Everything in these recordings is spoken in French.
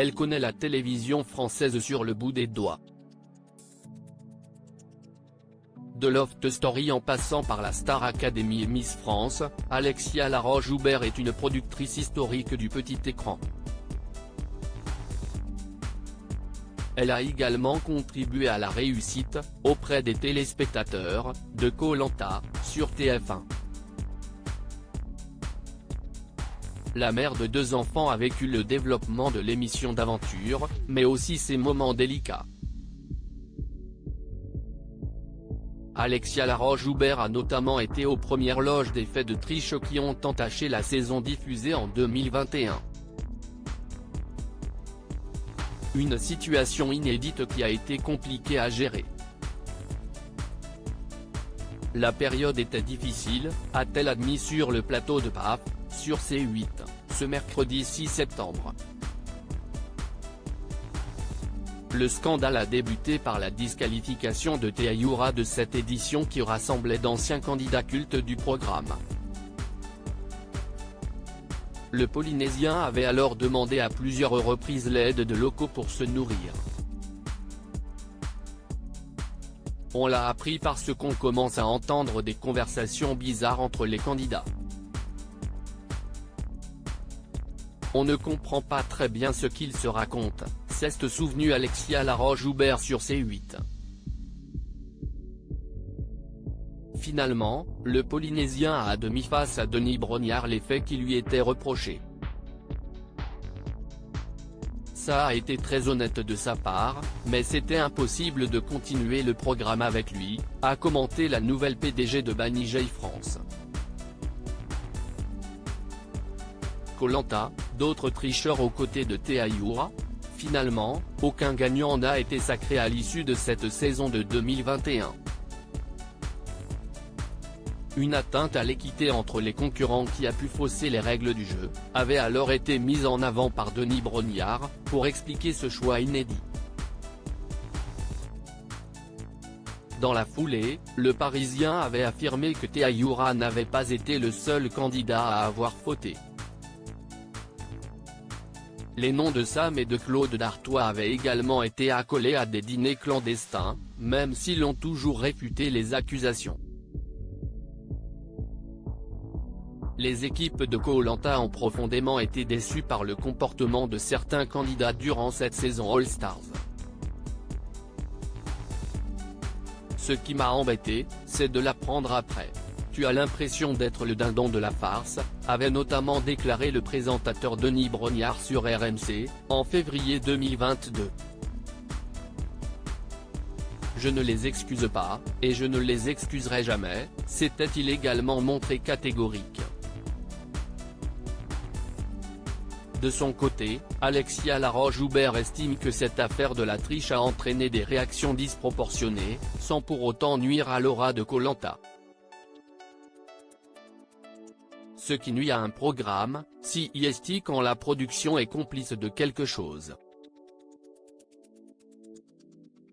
elle connaît la télévision française sur le bout des doigts. De Loft Story en passant par la Star Academy et Miss France, Alexia Laroche-Joubert est une productrice historique du petit écran. Elle a également contribué à la réussite, auprès des téléspectateurs, de Koh-Lanta, sur TF1. La mère de 2 enfants a vécu le développement de l'émission d'aventure, mais aussi ses moments délicats. Alexia Laroche-Joubert a notamment été aux premières loges des faits de triche qui ont entaché la saison diffusée en 2021. Une situation inédite qui a été compliquée à gérer. La période était difficile, a-t-elle admis sur le plateau de PAF, sur C8, ce mercredi 6 septembre. Le scandale a débuté par la disqualification de Théa Youra de cette édition qui rassemblait d'anciens candidats cultes du programme. Le Polynésien avait alors demandé à plusieurs reprises l'aide de locaux pour se nourrir. On l'a appris parce qu'on commence à entendre des conversations bizarres entre les candidats. On ne comprend pas très bien ce qu'ils se racontent, s'est souvenu Alexia Laroche-Joubert sur C8. Finalement, le Polynésien a admis face à Denis Brognard les faits qui lui étaient reprochés. Ça a été très honnête de sa part, mais c'était impossible de continuer le programme avec lui, a commenté la nouvelle PDG de Banijay France. Koh-Lanta, d'autres tricheurs aux côtés de Théa Youra ? Finalement, aucun gagnant n'a été sacré à l'issue de cette saison de 2021. Une atteinte à l'équité entre les concurrents qui a pu fausser les règles du jeu, avait alors été mise en avant par Denis Brognard, pour expliquer ce choix inédit. Dans la foulée, le Parisien avait affirmé que Théa Youra n'avait pas été le seul candidat à avoir fauté. Les noms de Sam et de Claude Dartois avaient également été accolés à des dîners clandestins, même s'ils ont toujours réfuté les accusations. Les équipes de Koh-Lanta ont profondément été déçues par le comportement de certains candidats durant cette saison All Stars. Ce qui m'a embêté, c'est de l'apprendre après. Tu as l'impression d'être le dindon de la farce, avait notamment déclaré le présentateur Denis Brognard sur RMC, en février 2022. Je ne les excuse pas, et je ne les excuserai jamais, s'était-il également montré catégorique. De son côté, Alexia Laroche-Joubert estime que cette affaire de la triche a entraîné des réactions disproportionnées, sans pour autant nuire à l'aura de Koh-Lanta. Ce qui nuit à un programme, si est quand la production est complice de quelque chose.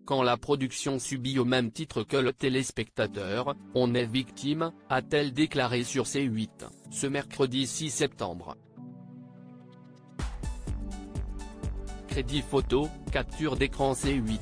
Quand la production subit au même titre que le téléspectateur, on est victime, a-t-elle déclaré sur C8, ce mercredi 6 septembre. Crédit photo, capture d'écran C8.